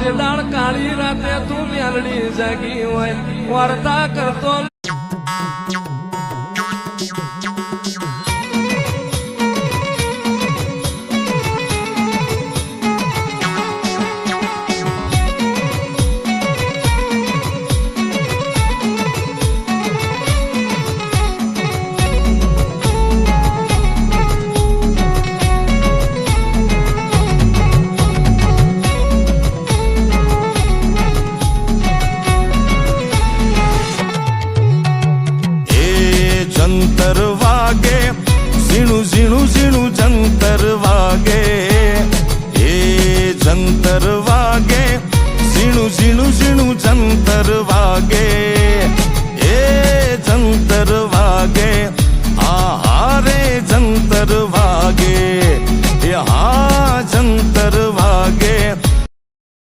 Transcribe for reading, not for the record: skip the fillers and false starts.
આજે દાળ કાળી રાતે તું મેલડી જાગી હોય વાર્તા કરતો जंतर वागे ઝીણું ઝીણું ઝીણું જંતર વાગે એ જંતર વાગે ઝીણું ઝીણું ઝીણું જંતર વાગે